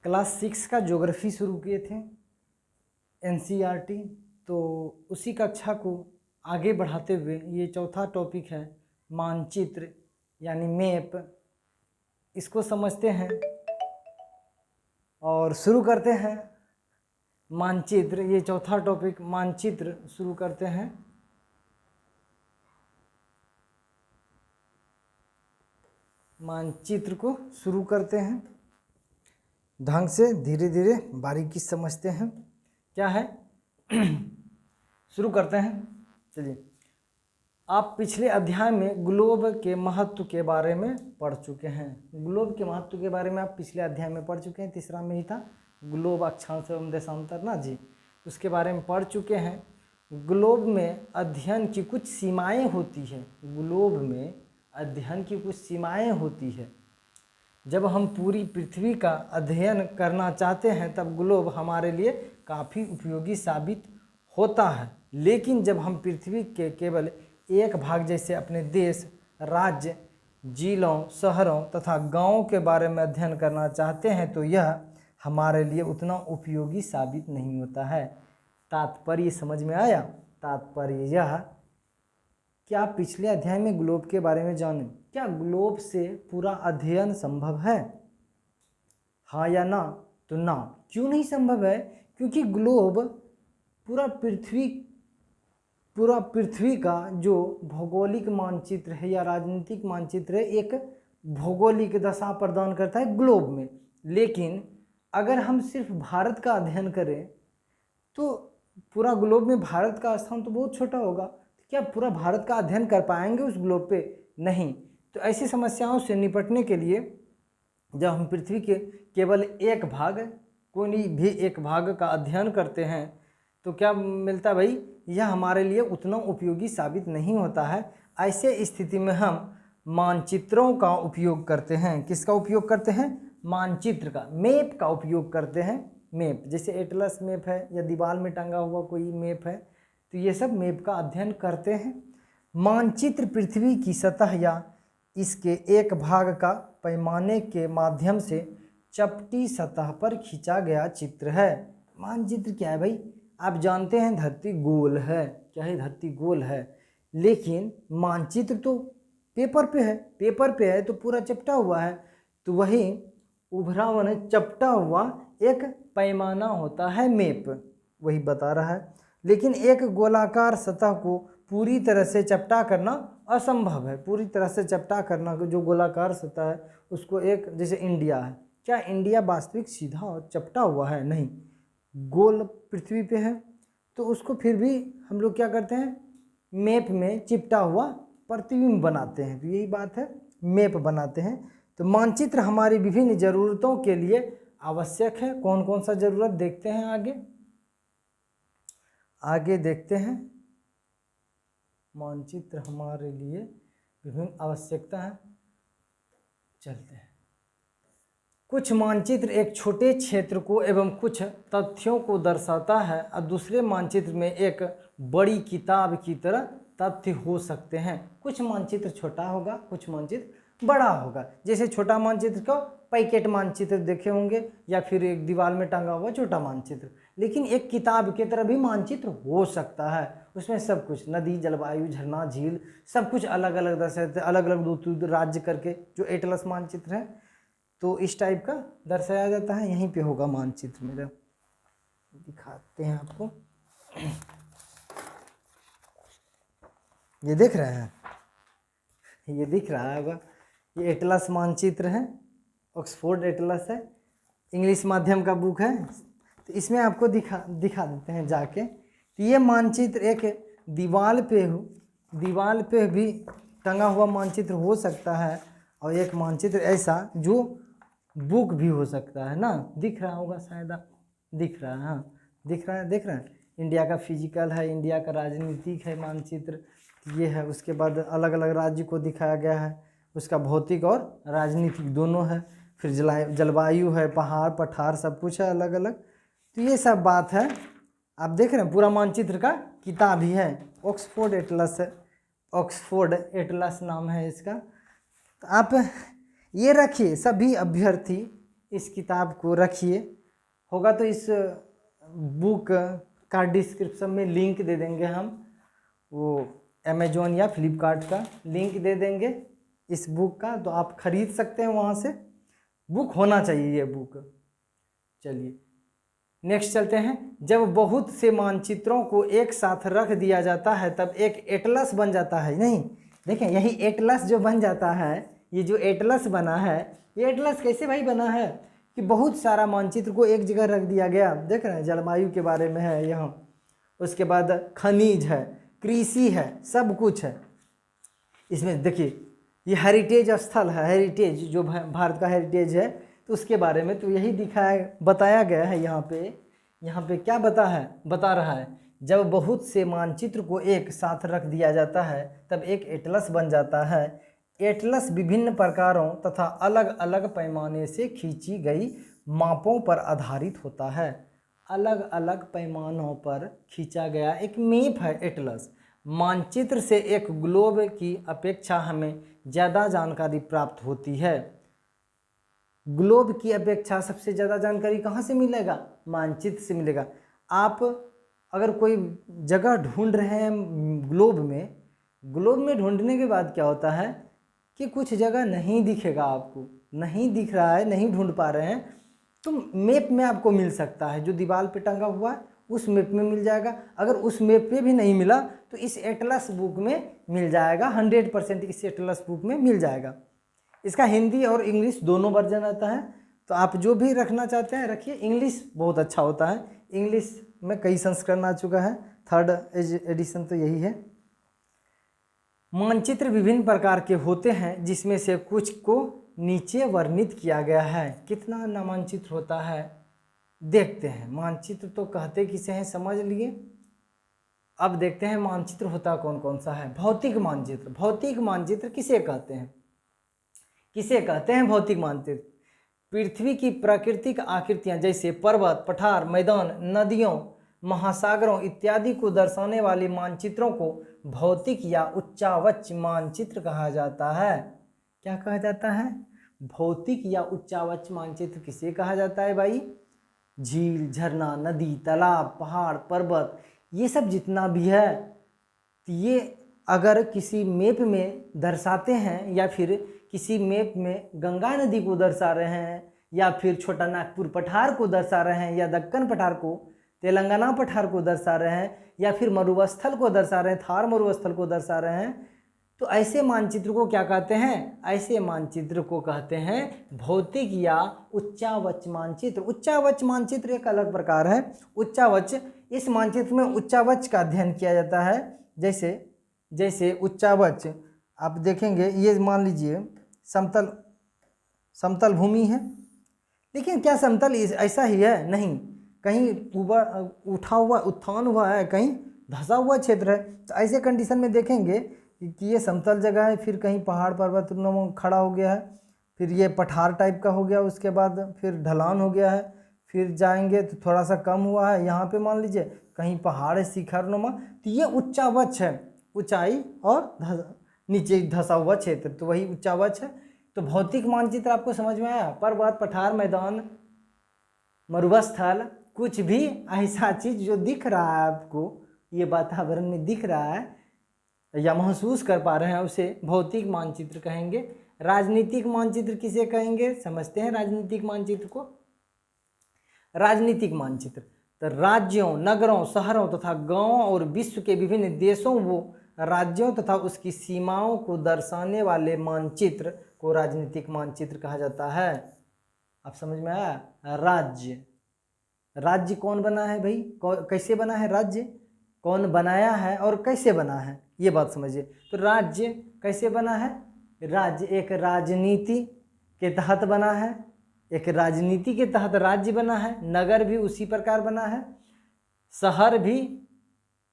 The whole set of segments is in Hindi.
क्लास 6 का ज्योग्राफी शुरू किए थे एनसीईआरटी, तो उसी कक्षा को आगे बढ़ाते हुए ये चौथा टॉपिक है मानचित्र यानी मैप, इसको समझते हैं और शुरू करते हैं। मानचित्र, ये चौथा टॉपिक मानचित्र शुरू करते हैं। मानचित्र को शुरू करते हैं, ढंग से धीरे धीरे बारीकी समझते हैं क्या है। शुरू करते हैं। चलिए, आप पिछले अध्याय में ग्लोब के महत्व के बारे में पढ़ चुके हैं। ग्लोब के महत्व के बारे में आप पिछले अध्याय में पढ़ चुके हैं, तीसरा में ही था ग्लोब अक्षांश एवं देशांतर ना जी, उसके बारे में पढ़ चुके हैं। ग्लोब में अध्ययन की कुछ सीमाएं होती है, ग्लोब में अध्ययन की कुछ सीमाएं होती है। जब हम पूरी पृथ्वी का अध्ययन करना चाहते हैं तब ग्लोब हमारे लिए काफ़ी उपयोगी साबित होता है, लेकिन जब हम पृथ्वी के केवल एक भाग जैसे अपने देश, राज्य, जिलों, शहरों तथा गांवों के बारे में अध्ययन करना चाहते हैं तो यह हमारे लिए उतना उपयोगी साबित नहीं होता है। तात्पर्य समझ में आया? तात्पर्य यह, क्या पिछले अध्याय में ग्लोब के बारे में जाने, क्या ग्लोब से पूरा अध्ययन संभव है? हाँ या ना? तो ना। क्यों नहीं संभव है? क्योंकि ग्लोब पूरा पृथ्वी का जो भौगोलिक मानचित्र है या राजनीतिक मानचित्र है, एक भौगोलिक दशा प्रदान करता है ग्लोब में। लेकिन अगर हम सिर्फ भारत का अध्ययन करें तो पूरा ग्लोब में भारत का स्थान तो बहुत छोटा होगा, क्या पूरा भारत का अध्ययन कर पाएंगे उस ग्लोब पे? नहीं। तो ऐसी समस्याओं से निपटने के लिए जब हम पृथ्वी के केवल एक भाग, कोई भी एक भाग का अध्ययन करते हैं तो क्या मिलता है भाई? यह हमारे लिए उतना उपयोगी साबित नहीं होता है। ऐसे स्थिति में हम मानचित्रों का उपयोग करते हैं। किसका उपयोग करते हैं? मानचित्र का, मैप का उपयोग करते हैं। मैप जैसे एटलस मैप है या दीवार में टंगा हुआ कोई मैप है, तो ये सब मैप का अध्ययन करते हैं। मानचित्र पृथ्वी की सतह या इसके एक भाग का पैमाने के माध्यम से चपटी सतह पर खींचा गया चित्र है। मानचित्र क्या है भाई? आप जानते हैं धरती गोल है, क्या है? धरती गोल है, लेकिन मानचित्र तो पेपर पे है तो पूरा चपटा हुआ है। तो वही उभरा हुआ चपटा हुआ एक पैमाना होता है मैप, वही बता रहा है। लेकिन एक गोलाकार सतह को पूरी तरह से चपटा करना असंभव है। पूरी तरह से चपटा करना, जो गोलाकार सतह है उसको, एक जैसे इंडिया है, क्या इंडिया वास्तविक सीधा और चपटा हुआ है? नहीं, गोल पृथ्वी पे है, तो उसको फिर भी हम लोग क्या करते हैं? मैप में चिपटा हुआ प्रतिबिंब बनाते हैं। तो यही बात है, मैप बनाते हैं। तो मानचित्र हमारी विभिन्न ज़रूरतों के लिए आवश्यक है। कौन कौन सा ज़रूरत देखते हैं आगे देखते हैं। मानचित्र हमारे लिए विभिन्न आवश्यकता है। चलते हैं। कुछ मानचित्र एक छोटे क्षेत्र को एवं कुछ तथ्यों को दर्शाता है और दूसरे मानचित्र में एक बड़ी किताब की तरह तथ्य हो सकते हैं। कुछ मानचित्र छोटा होगा, कुछ मानचित्र बड़ा होगा। जैसे छोटा मानचित्र को पैकेट मानचित्र देखे होंगे या फिर एक दीवार में टंगा हुआ छोटा मानचित्र, लेकिन एक किताब की तरह भी मानचित्र हो सकता है। उसमें सब कुछ, नदी, जलवायु, झरना, झील, सब कुछ अलग अलग दर्शाते, अलग अलग दो राज्य करके, जो एटलस मानचित्र है। तो इस टाइप का दर्शाया जाता है। यहीं पे होगा मानचित्र मेरा, दिखाते हैं आपको। ये देख रहे हैं? ये दिख रहा है होगा, ये एटलस मानचित्र है, ऑक्सफोर्ड एटलस है, इंग्लिश माध्यम का बुक है। तो इसमें आपको दिखा देते हैं जाके। तो ये मानचित्र एक दीवार पे भी टंगा हुआ मानचित्र हो सकता है, और एक मानचित्र ऐसा जो बुक भी हो सकता है ना। दिख रहा होगा शायद, आप दिख रहा है? हाँ दिख रहा है, देख रहे हैं। इंडिया का फिजिकल है, इंडिया का राजनीतिक है मानचित्र, ये है। उसके बाद अलग अलग राज्य को दिखाया गया है, उसका भौतिक और राजनीतिक दोनों है। फिर जलवायु है, पहाड़ पठार सब कुछ है अलग अलग। तो ये सब बात है, आप देख रहे हैं। पूरा मानचित्र का किताब ही है, ऑक्सफोर्ड एटलस है, ऑक्सफोर्ड एटलस नाम है इसका। तो आप ये रखिए, सभी अभ्यर्थी इस किताब को रखिए। होगा तो इस बुक का डिस्क्रिप्शन में लिंक दे देंगे हम, वो अमेजोन या फ्लिपकार्ट का लिंक दे देंगे इस बुक का, तो आप खरीद सकते हैं वहाँ से। बुक होना चाहिए ये बुक। चलिए नेक्स्ट चलते हैं। जब बहुत से मानचित्रों को एक साथ रख दिया जाता है तब एक एटलस बन जाता है। नहीं, देखें यही एटलस जो बन जाता है, ये जो एटलस बना है, ये एटलस कैसे भाई बना है कि बहुत सारा मानचित्र को एक जगह रख दिया गया। देख रहे हैं, जलवायु के बारे में है यहाँ, उसके बाद खनिज है, कृषि है, सब कुछ है इसमें। देखिए ये हेरिटेज स्थल है, हेरिटेज जो भारत का हेरिटेज है, तो उसके बारे में तो यही दिखाया बताया गया है यहाँ पे क्या बता रहा है, जब बहुत से मानचित्र को एक साथ रख दिया जाता है तब एक एटलस बन जाता है। एटलस विभिन्न प्रकारों तथा अलग अलग पैमाने से खींची गई मापों पर आधारित होता है। अलग अलग पैमानों पर खींचा गया एक मैप है एटलस। मानचित्र से एक ग्लोब की अपेक्षा हमें ज़्यादा जानकारी प्राप्त होती है। ग्लोब की अपेक्षा सबसे ज़्यादा जानकारी कहाँ से मिलेगा? मानचित्र से मिलेगा। आप अगर कोई जगह ढूंढ रहे हैं ग्लोब में ढूंढने के बाद क्या होता है कि कुछ जगह नहीं दिखेगा, आपको नहीं दिख रहा है, नहीं ढूंढ पा रहे हैं, तो मैप में आपको मिल सकता है, जो दीवार पे टंगा हुआ है उस मैप में मिल जाएगा। अगर उस मैप पे भी नहीं मिला तो इस एटलस बुक में मिल जाएगा, 100% इस एटलस बुक में मिल जाएगा। इसका हिंदी और इंग्लिश दोनों वर्जन आता है, तो आप जो भी रखना चाहते हैं रखिए। इंग्लिश बहुत अच्छा होता है, इंग्लिश में कई संस्करण आ चुका है, 3rd एडिशन तो यही है। मानचित्र विभिन्न प्रकार के होते हैं जिसमें से कुछ को नीचे वर्णित किया गया है। कितना ना मानचित्र होता है देखते हैं। मानचित्र तो कहते किसे हैं समझ लिए। अब देखते हैं मानचित्र होता कौन कौन सा है। भौतिक मानचित्र। भौतिक मानचित्र किसे कहते हैं? भौतिक मानचित्र पृथ्वी की प्राकृतिक आकृतियां जैसे पर्वत, पठार, मैदान, नदियों, महासागरों इत्यादि को दर्शाने वाले मानचित्रों को भौतिक या उच्चावच मानचित्र कहा जाता है। क्या कहा जाता है? भौतिक या उच्चावच मानचित्र किसे कहा जाता है भाई? झील, झरना, नदी, तालाब, पहाड़, पर्वत, ये सब जितना भी है, ये अगर किसी मैप में दर्शाते हैं या फिर किसी मैप में गंगा नदी को दर्शा रहे हैं या फिर छोटा नागपुर पठार को दर्शा रहे हैं या दक्कन पठार को, तेलंगाना पठार को दर्शा रहे हैं या फिर मरुस्थल को दर्शा रहे हैं, थार मरुस्थल को दर्शा रहे हैं, तो ऐसे मानचित्र को क्या कहते हैं? ऐसे मानचित्र को कहते हैं भौतिक या उच्चावच मानचित्र। उच्चावच मानचित्र एक अलग प्रकार है। उच्चावच, इस मानचित्र में उच्चावच का अध्ययन किया जाता है। जैसे उच्चावच आप देखेंगे, ये मान लीजिए समतल भूमि है, लेकिन क्या समतल ऐसा ही है? नहीं, कहीं ऊपर उत्थान हुआ है, कहीं धंसा हुआ क्षेत्र है। तो ऐसे कंडीशन में देखेंगे कि ये समतल जगह है, फिर कहीं पहाड़ पर्वत खड़ा हो गया है, फिर ये पठार टाइप का हो गया, उसके बाद फिर ढलान हो गया है, फिर जाएंगे तो थोड़ा सा कम हुआ है, यहाँ पे मान लीजिए कहीं पहाड़ है शिखरनुमा, तो ये उच्चावच है। ऊंचाई और नीचे धंसा हुआ क्षेत्र, तो वही उच्चावच है। तो भौतिक मानचित्र आपको समझ में आया? पर्वत, पठार, मैदान, मरुस्थल, कुछ भी ऐसा चीज़ जो दिख रहा है आपको, ये वातावरण में दिख रहा है या महसूस कर पा रहे हैं, उसे भौतिक मानचित्र कहेंगे। राजनीतिक मानचित्र किसे कहेंगे? समझते हैं राजनीतिक मानचित्र को। राजनीतिक मानचित्र तो राज्यों, नगरों, शहरों तथा गांवों और विश्व के विभिन्न देशों व राज्यों तथा उसकी सीमाओं को दर्शाने वाले मानचित्र को राजनीतिक मानचित्र कहा जाता है। आप समझ में आया? राज्य कौन बना है भाई? कैसे बना है राज्य? कौन बनाया है और कैसे बना है, ये बात समझिए। तो राज्य कैसे बना है? राज्य एक राजनीति के तहत बना है, एक राजनीति के तहत राज्य बना है। नगर भी उसी प्रकार बना है। शहर भी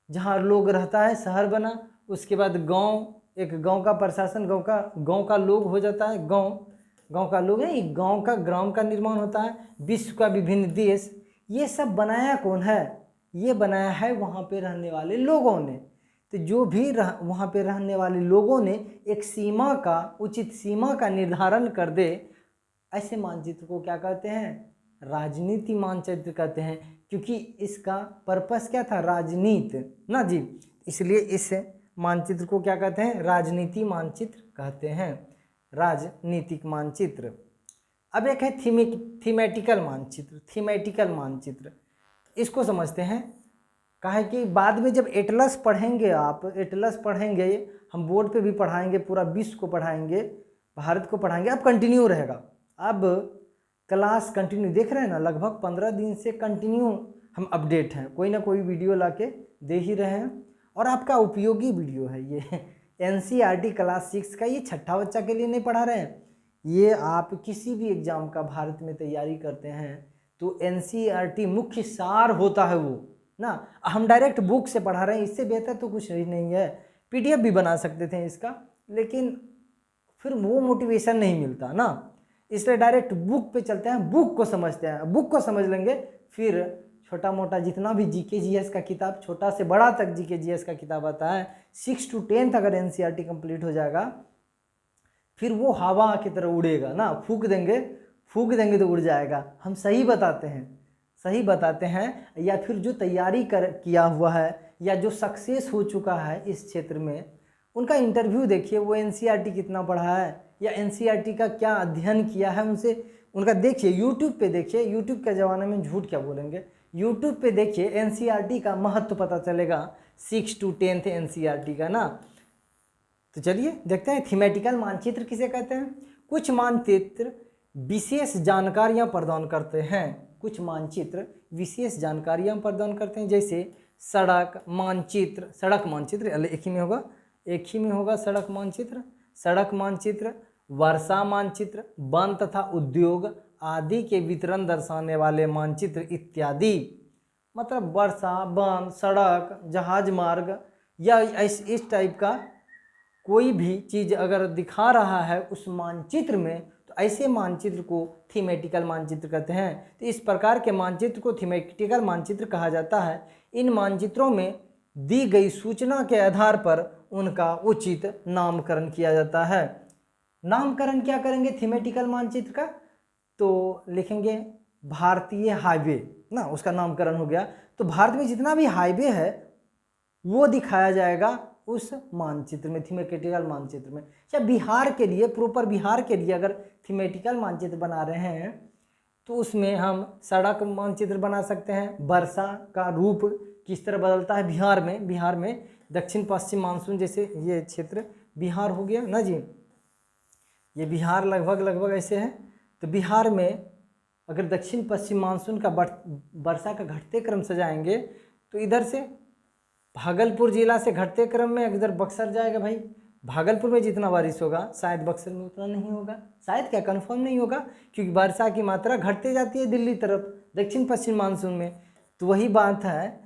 जहाँ लोग रहता है शहर बना। उसके बाद गांव, एक गांव का प्रशासन, गांव का लोग हो जाता है। गांव का लोग है, एक गांव का ग्राम का निर्माण होता है। विश्व का विभिन्न देश, ये सब बनाया कौन है? ये बनाया है वहाँ पे रहने वाले लोगों ने। तो जो भी वहाँ पे रहने वाले लोगों ने एक सीमा का, उचित सीमा का निर्धारण कर दे, ऐसे मानचित्र को क्या कहते हैं? राजनीति मानचित्र कहते हैं, क्योंकि इसका पर्पस क्या था? राजनीति ना जी, इसलिए इस मानचित्र को क्या कहते हैं? राजनीति मानचित्र कहते हैं, राजनीतिक मानचित्र। अब एक है थीमेटिकल मानचित्र। थीमेटिकल मानचित्र इसको समझते हैं। कहा है कि बाद में जब एटलस पढ़ेंगे, आप एटलस पढ़ेंगे, हम बोर्ड पे भी पढ़ाएंगे, पूरा विश्व को पढ़ाएंगे, भारत को पढ़ाएंगे, अब कंटिन्यू रहेगा। अब क्लास कंटिन्यू देख रहे हैं ना, लगभग 15 दिन से कंटिन्यू हम अपडेट हैं, कोई ना कोई वीडियो लाके दे ही रहे हैं, और आपका उपयोगी वीडियो है ये। एनसीईआरटी क्लास 6 का, ये छठा बच्चा के लिए नहीं पढ़ा रहे हैं, ये आप किसी भी एग्जाम का भारत में तैयारी करते हैं तो एनसीईआरटी मुख्य सार होता है वो ना। हम डायरेक्ट बुक से पढ़ा रहे हैं, इससे बेहतर तो कुछ नहीं है। पीडीएफ भी बना सकते थे इसका, लेकिन फिर वो मोटिवेशन नहीं मिलता ना, इसलिए डायरेक्ट बुक पे चलते हैं, बुक को समझते हैं। बुक को समझ लेंगे, फिर छोटा मोटा जितना भी जीके जीएस का किताब, छोटा से बड़ा तक जीके जीएस का किताब आता है, 6 to 10 अगर एनसीईआरटी कंप्लीट हो जाएगा, फिर वो हवा की तरह उड़ेगा ना, फूक देंगे तो उड़ जाएगा। हम सही बताते हैं, या फिर जो तैयारी किया हुआ है या जो सक्सेस हो चुका है इस क्षेत्र में, उनका इंटरव्यू देखिए, वो एनसीईआरटी कितना पढ़ा है या एनसीईआरटी का क्या अध्ययन किया है, उनका देखिए, यूट्यूब पे देखिए। यूट्यूब के ज़माने में झूठ क्या बोलेंगे, यूट्यूब पे देखिए, एनसीईआरटी का महत्व पता चलेगा, 6 to 10 एनसीईआरटी का ना। तो चलिए देखते हैं थीमेटिकल मानचित्र किसे कहते हैं। कुछ मानचित्र विशेष जानकारियां प्रदान करते हैं, कुछ मानचित्र विशेष जानकारियां प्रदान करते हैं, जैसे सड़क मानचित्र। सड़क मानचित्र एक ही में होगा सड़क मानचित्र, वर्षा मानचित्र, वन तथा उद्योग आदि के वितरण दर्शाने वाले मानचित्र इत्यादि। मतलब वर्षा, वन, सड़क, जहाज मार्ग या इस टाइप का कोई भी चीज़ अगर दिखा रहा है उस मानचित्र में, तो ऐसे मानचित्र को थीमेटिकल मानचित्र कहते हैं। तो इस प्रकार के मानचित्र को थीमेटिकल मानचित्र कहा जाता है। इन मानचित्रों में दी गई सूचना के आधार पर उनका उचित नामकरण किया जाता है। नामकरण क्या करेंगे थीमेटिकल मानचित्र का? तो लिखेंगे भारतीय हाईवे ना, उसका नामकरण हो गया। तो भारत में जितना भी हाईवे है वो दिखाया जाएगा उस मानचित्र में, थीमेटिकल मानचित्र में। या बिहार के लिए, प्रॉपर बिहार के लिए अगर थीमेटिकल मानचित्र बना रहे हैं तो उसमें हम सड़क मानचित्र बना सकते हैं, वर्षा का रूप किस तरह बदलता है बिहार में दक्षिण पश्चिम मानसून, जैसे ये क्षेत्र बिहार हो गया ना जी, ये बिहार लगभग ऐसे है। तो बिहार में अगर दक्षिण पश्चिम मानसून का वर्षा का घटते क्रम से जाएंगे तो इधर से भागलपुर जिला से घटते क्रम में इधर बक्सर जाएगा। भाई भागलपुर में जितना बारिश होगा शायद बक्सर में उतना नहीं होगा, शायद क्या कंफर्म नहीं होगा, क्योंकि वर्षा की मात्रा घटते जाती है दिल्ली तरफ दक्षिण पश्चिम मानसून में। तो वही बात है।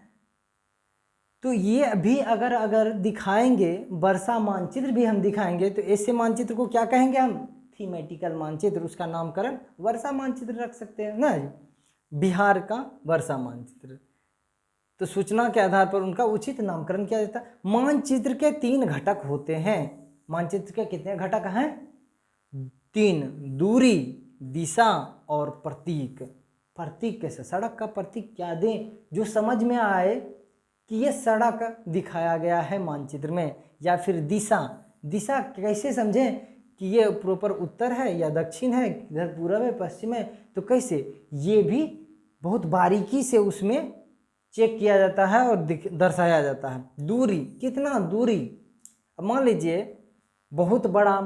तो ये अभी अगर दिखाएंगे, वर्षा मानचित्र भी हम दिखाएंगे, तो ऐसे मानचित्र को क्या कहेंगे हम? थीमेटिकल मानचित्र। उसका नामकरण वर्षा मानचित्र रख सकते हैं ना, बिहार का वर्षा मानचित्र। तो सूचना के आधार पर उनका उचित नामकरण किया जाता है। मानचित्र के 3 घटक होते हैं। मानचित्र के कितने घटक हैं? 3, दूरी, दिशा और प्रतीक। प्रतीक कैसे? सड़क का प्रतीक क्या दें जो समझ में आए कि ये सड़क दिखाया गया है मानचित्र में, या फिर दिशा कैसे समझें कि ये प्रॉपर उत्तर है या दक्षिण है, इधर पूर्व है पश्चिम है, तो कैसे, ये भी बहुत बारीकी से उसमें चेक किया जाता है और दर्शाया जाता है। दूरी, कितना दूरी, अब मान लीजिए बहुत बड़ा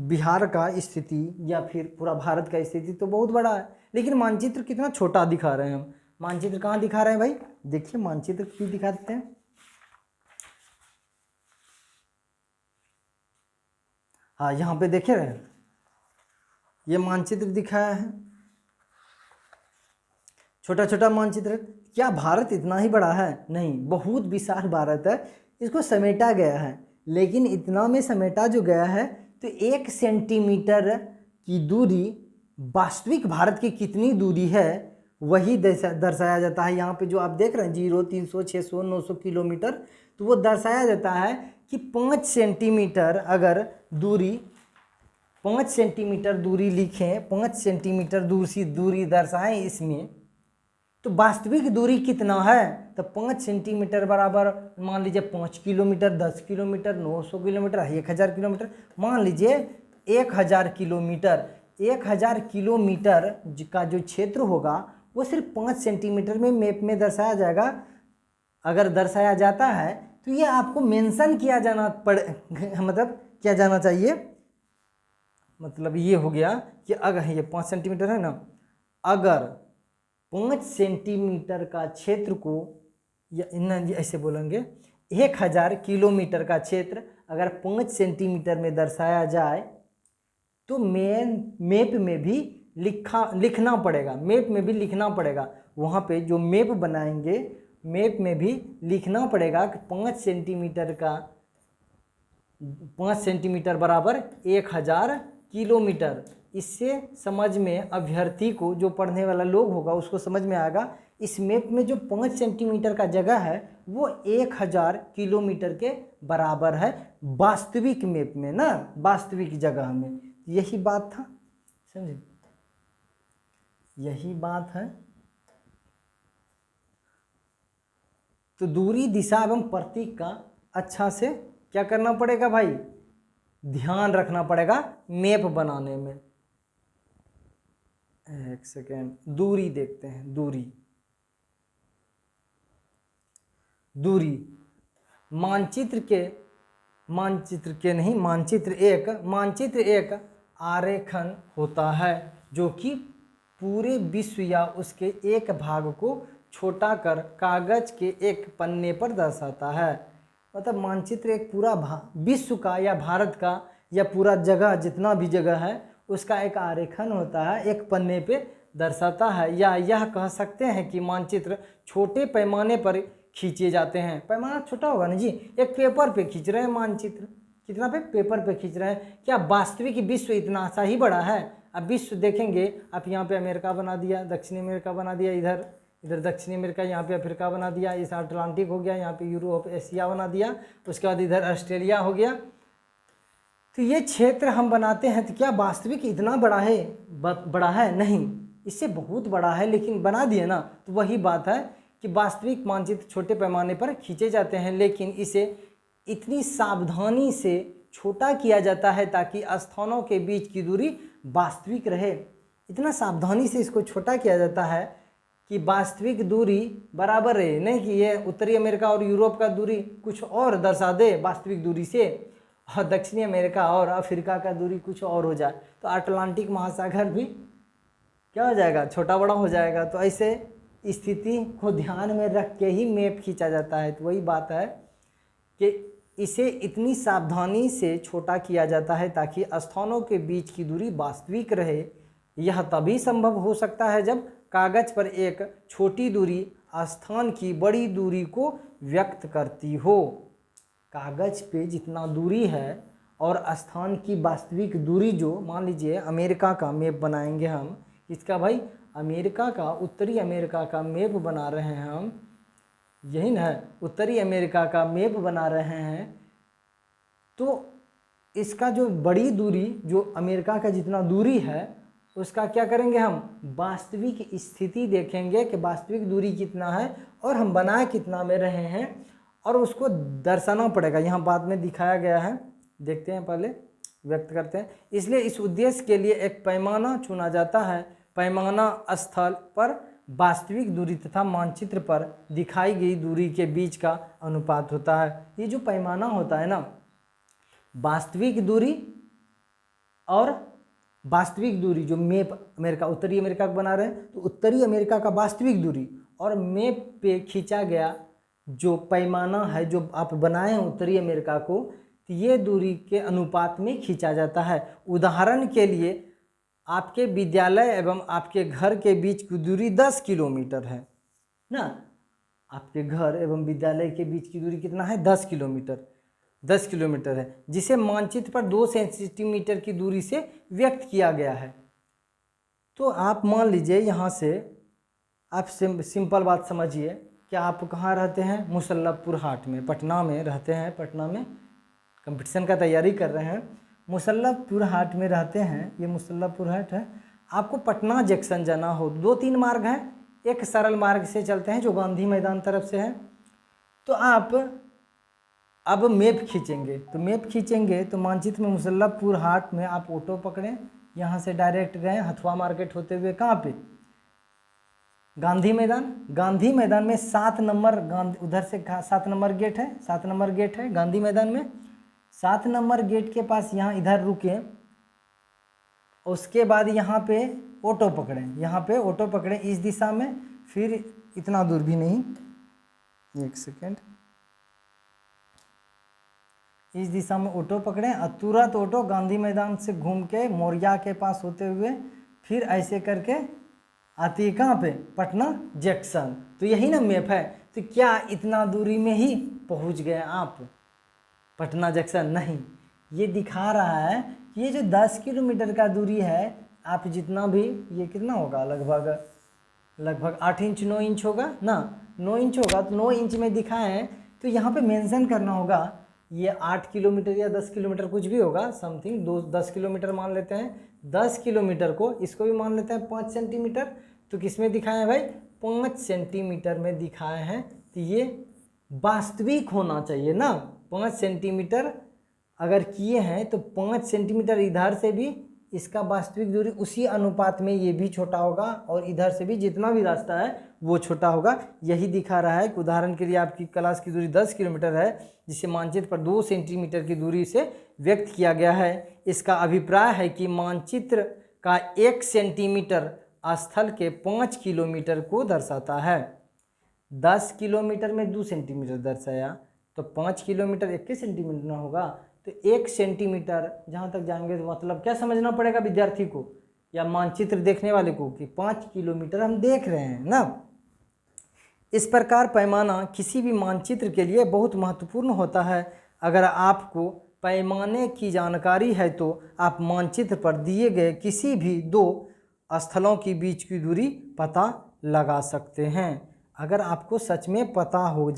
बिहार का स्थिति या फिर पूरा भारत का स्थिति तो बहुत बड़ा है, लेकिन मानचित्र कितना छोटा दिखा रहे हैं हम। मानचित्र कहाँ दिखा रहे हैं भाई? देखिए मानचित्र क्यों दिखा देते हैं। हाँ यहाँ पे देखे रहे, ये मानचित्र दिखाया है, छोटा छोटा मानचित्र। क्या भारत इतना ही बड़ा है? नहीं, बहुत विशाल भारत है, इसको समेटा गया है। लेकिन इतना में समेटा जो गया है, तो 1 सेंटीमीटर की दूरी वास्तविक भारत की कितनी दूरी है वही दर्शाया जाता है। यहाँ पे जो आप देख रहे हैं 0, 300, 600, 900 किलोमीटर, तो वो दर्शाया जाता है कि 5 सेंटीमीटर अगर दूरी 5 सेंटीमीटर दूरी लिखें, 5 सेंटीमीटर दूरी दर्शाएं इसमें, तो वास्तविक दूरी कितना है? तो 5 सेंटीमीटर बराबर मान लीजिए 5 किलोमीटर, 10 किलोमीटर, 900 किलोमीटर, 1000 किलोमीटर, मान लीजिए 1000 किलोमीटर। 1000 किलोमीटर का जो क्षेत्र होगा वो सिर्फ 5 सेंटीमीटर में मैप में दर्शाया जाएगा। अगर दर्शाया जाता है तो ये आपको मेंशन किया जाना मतलब क्या जाना चाहिए, मतलब ये हो गया कि अगर ये 5 सेंटीमीटर है ना, अगर 5 सेंटीमीटर का क्षेत्र को, या ऐसे बोलेंगे 1000 किलोमीटर का क्षेत्र अगर 5 सेंटीमीटर में दर्शाया जाए तो मैप में भी लिखना पड़ेगा, मैप में भी लिखना पड़ेगा। वहाँ पे जो मैप बनाएंगे मैप में भी लिखना पड़ेगा कि 5 सेंटीमीटर बराबर 1000 किलोमीटर। इससे समझ में अभ्यर्थी को, जो पढ़ने वाला लोग होगा उसको समझ में आएगा इस मैप में जो 5 सेंटीमीटर का जगह है वो 1000 किलोमीटर के बराबर है वास्तविक मैप में ना, वास्तविक जगह में। यही बात था, समझे, यही बात है। तो दूरी, दिशा एवं प्रतीक का अच्छा से क्या करना पड़ेगा भाई, ध्यान रखना पड़ेगा मैप बनाने में। एक सेकेंड, दूरी देखते हैं। दूरी मानचित्र एक आरेखन होता है जो कि पूरे विश्व या उसके एक भाग को छोटा कर कागज के एक पन्ने पर दर्शाता है। मतलब मानचित्र एक पूरा विश्व का या भारत का या पूरा जगह, जितना भी जगह है उसका एक आरेखन होता है, एक पन्ने पे दर्शाता है। या यह कह सकते हैं कि मानचित्र छोटे पैमाने पर खींचे जाते हैं। पैमाना छोटा होगा ना जी, एक पेपर पे खींच रहे हैं मानचित्र, कितना पे, पेपर पे खींच रहे हैं। क्या वास्तविक विश्व इतना सा ही बड़ा है? अब विश्व देखेंगे आप, यहाँ पे अमेरिका बना दिया, दक्षिणी अमेरिका बना दिया, इधर दक्षिणी अमेरिका, यहाँ पे अफ्रीका बना दिया, इस अटलांटिक हो गया, यहाँ पे यूरोप एशिया बना दिया, उसके बाद इधर ऑस्ट्रेलिया हो गया। तो ये क्षेत्र हम बनाते हैं तो क्या वास्तविक इतना बड़ा है? नहीं, इससे बहुत बड़ा है, लेकिन बना दिए ना। तो वही बात है कि वास्तविक मानचित्र छोटे पैमाने पर खींचे जाते हैं, लेकिन इसे इतनी सावधानी से छोटा किया जाता है ताकि स्थानों के बीच की दूरी वास्तविक रहे। इतना सावधानी से इसको छोटा किया जाता है कि वास्तविक दूरी बराबर रहे, नहीं कि ये उत्तरी अमेरिका और यूरोप का दूरी कुछ और दर्शा दे वास्तविक दूरी से, और दक्षिणी अमेरिका और अफ्रीका का दूरी कुछ और हो जाए, तो अटलांटिक महासागर भी क्या हो जाएगा, छोटा बड़ा हो जाएगा। तो ऐसे स्थिति को ध्यान में रख के ही मैप खींचा जाता है। तो वही बात है कि इसे इतनी सावधानी से छोटा किया जाता है ताकि स्थानों के बीच की दूरी वास्तविक रहे। यह तभी संभव हो सकता है जब कागज पर एक छोटी दूरी स्थान की बड़ी दूरी को व्यक्त करती हो। कागज पे जितना दूरी है और स्थान की वास्तविक दूरी, जो मान लीजिए अमेरिका का मैप बनाएंगे हम, इसका भाई अमेरिका का, उत्तरी अमेरिका का मैप बना रहे हैं हम, यही ना, उत्तरी अमेरिका का मैप बना रहे हैं। तो इसका जो बड़ी दूरी, जो अमेरिका का जितना दूरी है, उसका क्या करेंगे हम, वास्तविक स्थिति देखेंगे कि वास्तविक दूरी कितना है और हम बना कितना में रहे हैं, और उसको दर्शाना पड़ेगा। यहाँ बाद में दिखाया गया है, देखते हैं, पहले व्यक्त करते हैं। इसलिए इस उद्देश्य के लिए एक पैमाना चुना जाता है। पैमाना स्थल पर वास्तविक दूरी तथा मानचित्र पर दिखाई गई दूरी के बीच का अनुपात होता है। ये जो पैमाना होता है ना, वास्तविक दूरी और वास्तविक दूरी, जो मैप अमेरिका, उत्तरी अमेरिका को बना रहे हैं, तो उत्तरी अमेरिका का वास्तविक दूरी और मैप पे खींचा गया जो पैमाना है, जो आप बनाए हैं उत्तरी अमेरिका को, तो ये दूरी के अनुपात में खींचा जाता है। उदाहरण के लिए आपके विद्यालय एवं आपके घर के बीच की दूरी 10 किलोमीटर है ना। आपके घर एवं विद्यालय के बीच की दूरी कितना है, 10 किलोमीटर, 10 किलोमीटर है, जिसे मानचित्र पर 2 सेंटीमीटर की दूरी से व्यक्त किया गया है। तो आप मान लीजिए यहाँ से आप सिंपल बात समझिए कि आप कहाँ रहते हैं, मुसल्लभपुर हाट में, पटना में रहते हैं, पटना में कंपटीशन का तैयारी कर रहे हैं। मुसल्लमपुर हाट में रहते हैं, ये मुसल्लमपुर हाट है, आपको पटना जंक्शन जाना हो, 2-3 मार्ग हैं, एक सरल मार्ग से चलते हैं जो गांधी मैदान तरफ से है। तो आप अब मैप खींचेंगे, तो मैप खींचेंगे तो मानचित्र में मुसल्लमपुर हाट में आप ऑटो पकड़ें, यहाँ से डायरेक्ट गए हथुआ मार्केट होते हुए कहाँ पे, गांधी मैदान। गांधी मैदान में 7 नंबर उधर से 7 नंबर गेट है, 7 नंबर गेट है गांधी मैदान में। 7 नंबर गेट के पास यहाँ इधर रुके, उसके बाद यहाँ पे ऑटो पकड़ें, यहाँ पे ऑटो पकड़ें इस दिशा में, फिर इतना दूर भी नहीं, 1 सेकेंड, इस दिशा में ऑटो पकड़ें और तुरंत ऑटो गांधी मैदान से घूम के मौर्या के पास होते हुए फिर ऐसे करके आती है कहाँ पे, पटना जंक्शन। तो यही ना मैप है। तो क्या इतना दूरी में ही पहुँच गए आप पटना जंक्शन? नहीं, ये दिखा रहा है कि ये जो 10 किलोमीटर का दूरी है, आप जितना भी, ये कितना होगा, लगभग 8 इंच 9 इंच होगा ना, 9 इंच होगा, तो 9 इंच में दिखाए हैं। तो यहाँ पे मेंशन करना होगा ये 8 किलोमीटर या 10 किलोमीटर कुछ भी होगा, समथिंग 10 किलोमीटर मान लेते हैं। 10 किलोमीटर को इसको भी मान लेते हैं 5 सेंटीमीटर। तो किस में दिखाए हैं भाई, 5 सेंटीमीटर में दिखाए हैं। तो ये वास्तविक होना चाहिए ना, 5 सेंटीमीटर अगर किए हैं तो 5 सेंटीमीटर इधर से भी इसका वास्तविक दूरी उसी अनुपात में ये भी छोटा होगा, और इधर से भी जितना भी रास्ता है वो छोटा होगा। यही दिखा रहा है कि उदाहरण के लिए आपकी क्लास की दूरी 10 किलोमीटर है, जिसे मानचित्र पर 2 सेंटीमीटर की दूरी से व्यक्त किया गया है। इसका अभिप्राय है कि मानचित्र का 1 सेंटीमीटर स्थल के 5 किलोमीटर को दर्शाता है। 10 किलोमीटर में 2 सेंटीमीटर दर्शाया, तो 5 किलोमीटर 21 सेंटीमीटर ना होगा। तो 1 सेंटीमीटर जहाँ तक जाएंगे तो मतलब क्या समझना पड़ेगा विद्यार्थी को या मानचित्र देखने वाले को कि 5 किलोमीटर हम देख रहे हैं ना। इस प्रकार पैमाना किसी भी मानचित्र के लिए बहुत महत्वपूर्ण होता है। अगर आपको पैमाने की जानकारी है तो आप मानचित्र पर दिए गए किसी भी 2 स्थलों के बीच की दूरी पता लगा सकते हैं। अगर आपको सच में पता हो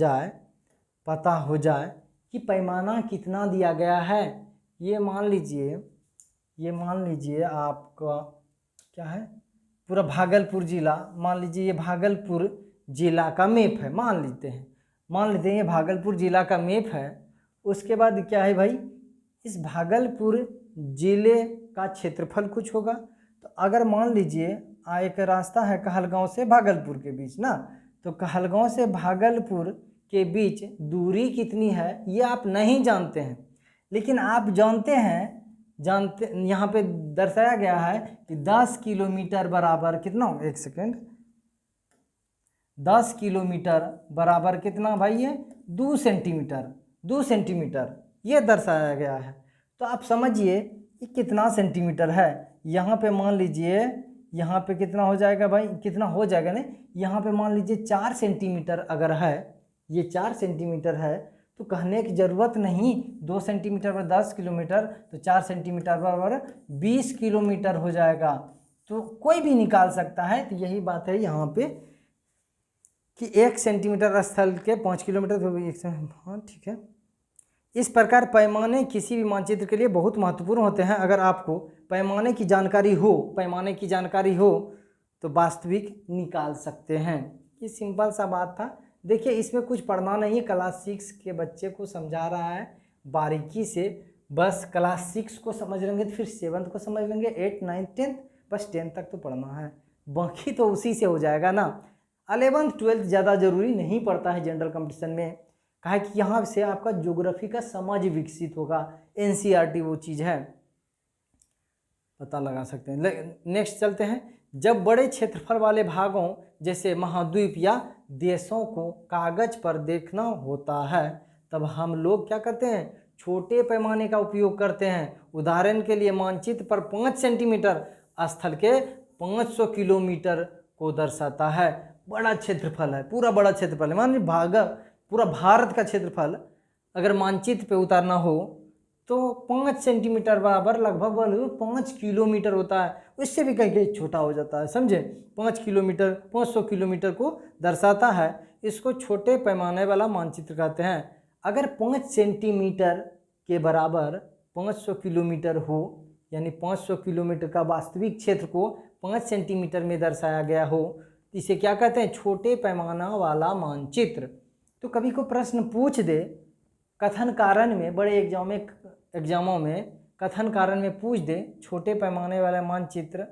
जाए कि पैमाना कितना दिया गया है, ये मान लीजिए आपका क्या है, पूरा भागलपुर ज़िला, मान लीजिए ये भागलपुर ज़िला का मैप है, मान लेते हैं ये भागलपुर ज़िला का मैप है। उसके बाद क्या है भाई, इस भागलपुर ज़िले का क्षेत्रफल कुछ होगा। तो अगर मान लीजिए एक रास्ता है कहलगांव से भागलपुर के बीच ना, तो कहलगांव से भागलपुर के बीच दूरी कितनी है ये आप नहीं जानते हैं, लेकिन आप जानते यहाँ पे दर्शाया गया है कि 10 किलोमीटर बराबर कितना होगा, 1 सेकेंड, 10 किलोमीटर बराबर कितना भाई, ये 2 सेंटीमीटर ये दर्शाया गया है। तो आप समझिए ये कितना सेंटीमीटर है। यहाँ पे मान लीजिए यहाँ पे कितना हो जाएगा भाई, कितना हो जाएगा नहीं, यहाँ पे मान लीजिए 4 सेंटीमीटर अगर है, ये 4 सेंटीमीटर है, तो कहने की ज़रूरत नहीं, 2 सेंटीमीटर पर 10 किलोमीटर, तो 4 सेंटीमीटर बराबर 20 किलोमीटर हो जाएगा। तो कोई भी निकाल सकता है। तो यही बात है यहाँ पे कि 1 सेंटीमीटर स्थल के 5 किलोमीटर, तो 1, हाँ ठीक है। इस प्रकार पैमाने किसी भी मानचित्र के लिए बहुत महत्वपूर्ण होते हैं। अगर आपको पैमाने की जानकारी हो तो वास्तविक निकाल सकते हैं। ये सिंपल सा बात था। देखिए इसमें कुछ पढ़ना नहीं है, क्लास 6 के बच्चे को समझा रहा है बारीकी से। बस क्लास 6 को समझ लेंगे तो फिर 7th को समझ लेंगे, 8, 9, 10, बस 10 तक तो पढ़ना है, बाकी तो उसी से हो जाएगा ना। 11th 12th ज़्यादा ज़रूरी नहीं पड़ता है जनरल कंपटीशन में, कहा कि यहाँ से आपका ज्योग्राफी का समझ विकसित होगा। NCERT वो चीज़ है, पता लगा सकते हैं। नेक्स्ट चलते हैं। जब बड़े क्षेत्रफल वाले भागों जैसे महाद्वीप या देशों को कागज पर देखना होता है, तब हम लोग क्या करते हैं, छोटे पैमाने का उपयोग करते हैं। उदाहरण के लिए मानचित्र पर 5 सेंटीमीटर स्थल के 500 किलोमीटर को दर्शाता है। बड़ा क्षेत्रफल है, पूरा बड़ा क्षेत्रफल है, मान लीजिए पूरा भारत का क्षेत्रफल अगर मानचित्र पे उतारना हो तो 5 सेंटीमीटर बराबर लगभग 5 किलोमीटर होता है। उससे भी कहीं छोटा हो जाता है, समझे। 5 किलोमीटर 500 किलोमीटर को दर्शाता है। इसको छोटे पैमाने वाला मानचित्र कहते हैं। अगर 5 सेंटीमीटर के बराबर 500 किलोमीटर हो, यानी 500 किलोमीटर का वास्तविक क्षेत्र को 5 सेंटीमीटर में दर्शाया गया हो, इसे क्या कहते हैं? छोटे पैमाना वाला मानचित्र। तो कभी को प्रश्न पूछ दे कथन कारण में, बड़े एग्जामों में कथन कारण में पूछ दे छोटे पैमाने वाला मानचित्र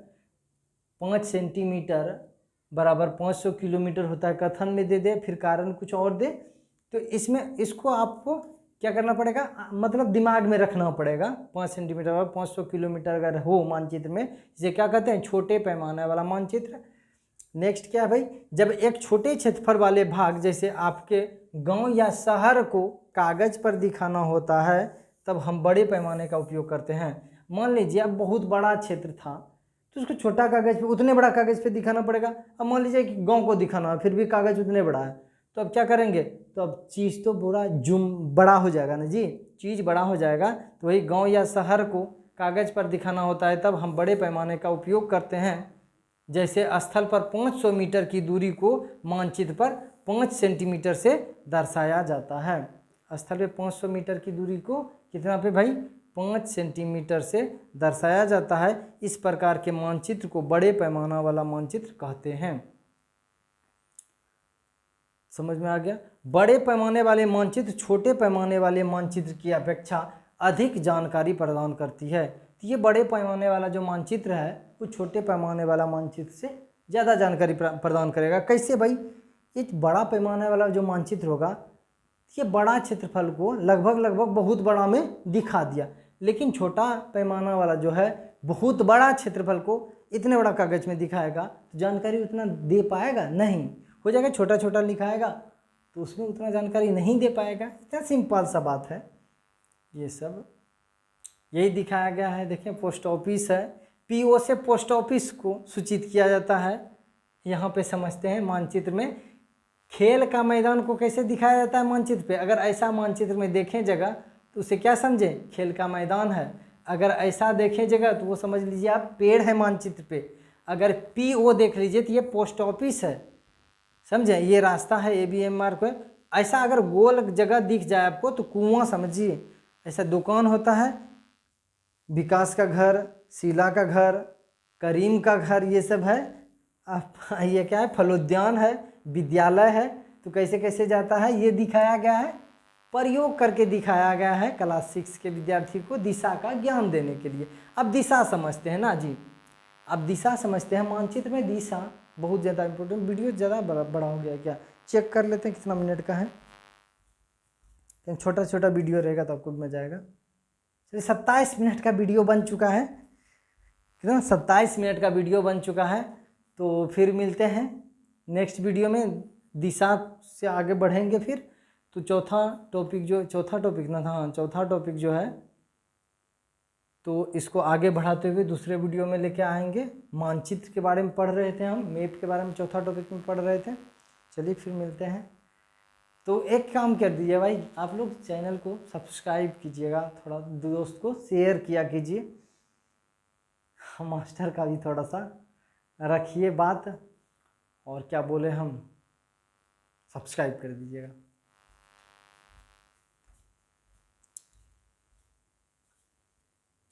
5 सेंटीमीटर बराबर 500 किलोमीटर होता है, कथन में दे दे, फिर कारण कुछ और दे, तो इसमें इसको आपको क्या करना पड़ेगा? मतलब दिमाग में रखना पड़ेगा। 5 सेंटीमीटर और 500 किलोमीटर अगर हो मानचित्र में, इसे क्या कहते हैं? छोटे पैमाने वाला मानचित्र। नेक्स्ट क्या है भाई? जब एक छोटे क्षेत्रफल वाले भाग जैसे आपके गांव या शहर को कागज पर दिखाना होता है, तब हम बड़े पैमाने का उपयोग करते हैं। मान लीजिए अब बहुत बड़ा क्षेत्र था, तो उसको छोटा कागज पे, उतने बड़ा कागज पे दिखाना पड़ेगा। अब मान लीजिए कि गांव को दिखाना है, फिर भी कागज उतने बड़ा है, तो अब क्या करेंगे? तो अब चीज़ तो पूरा बड़ा हो जाएगा ना जी, चीज़ बड़ा हो जाएगा। तो वही गांव या शहर को कागज पर दिखाना होता है, तब हम बड़े पैमाने का उपयोग करते हैं। जैसे स्थल पर 500 मीटर की दूरी को मानचित्र पर 5 सेंटीमीटर से दर्शाया जाता है। स्थल पे 500 मीटर की दूरी को कितना पे भाई? 5 सेंटीमीटर से दर्शाया जाता है। इस प्रकार के मानचित्र को बड़े पैमाना वाला मानचित्र कहते हैं। समझ में आ गया? बड़े पैमाने वाले मानचित्र छोटे पैमाने वाले मानचित्र की अपेक्षा अधिक जानकारी प्रदान करती है। तो ये बड़े पैमाने वाला जो मानचित्र है वो छोटे पैमाने वाला मानचित्र से ज़्यादा जानकारी प्रदान करेगा। कैसे भाई? ये बड़ा पैमाने वाला जो मानचित्र होगा, ये बड़ा क्षेत्रफल को लगभग बहुत बड़ा में दिखा दिया, लेकिन छोटा पैमाना वाला जो है बहुत बड़ा क्षेत्रफल को इतने बड़ा कागज में दिखाएगा, तो जानकारी उतना दे पाएगा नहीं, हो जाएगा छोटा छोटा लिखाएगा तो उसमें उतना जानकारी नहीं दे पाएगा। इतना सिंपल सा बात है। ये सब यही दिखाया गया है। देखें, पोस्ट ऑफिस है, पीओ से पोस्ट ऑफिस को सूचित किया जाता है। यहाँ पे समझते हैं मानचित्र में खेल का मैदान को कैसे दिखाया जाता है मानचित्र पे। अगर ऐसा मानचित्र में देखें जगह तो उसे क्या समझें? खेल का मैदान है। अगर ऐसा देखें जगह तो वो समझ लीजिए आप पेड़ है मानचित्र पे। अगर पीओ देख लीजिए तो ये पोस्ट ऑफिस है, समझे? ये रास्ता है, ABM मार्क है। ऐसा अगर गोल जगह दिख जाए आपको तो कुआं समझिए। ऐसा दुकान होता है, विकास का घर, शीला का घर, करीम का घर, ये सब है। ये क्या है? फलोद्यान है, विद्यालय है। तो कैसे कैसे जाता है ये दिखाया गया है, प्रयोग करके दिखाया गया है क्लास 6 के विद्यार्थी को दिशा का ज्ञान देने के लिए। अब दिशा समझते हैं ना जी, अब दिशा समझते हैं। मानचित्र में दिशा बहुत ज़्यादा इंपॉर्टेंट। वीडियो ज़्यादा बड़ा हो गया क्या? चेक कर लेते हैं कितना मिनट का है। छोटा छोटा वीडियो रहेगा तो आपको मजा आएगा। चलिए 27 मिनट का वीडियो बन चुका है। कितना? 27 मिनट का वीडियो बन चुका है। तो फिर मिलते हैं नेक्स्ट वीडियो में, दिशा से आगे बढ़ेंगे फिर। तो चौथा टॉपिक जो है तो इसको आगे बढ़ाते हुए दूसरे वीडियो में लेके आएंगे। मानचित्र के बारे में पढ़ रहे थे हम, मैप के बारे में चौथा टॉपिक में पढ़ रहे थे। चलिए फिर मिलते हैं। तो एक काम कर दीजिए भाई, आप लोग चैनल को सब्सक्राइब कीजिएगा, थोड़ा दोस्त को शेयर किया कीजिए, मास्टर का भी थोड़ा सा रखिए बात, और क्या बोले हम, सब्सक्राइब कर दीजिएगा।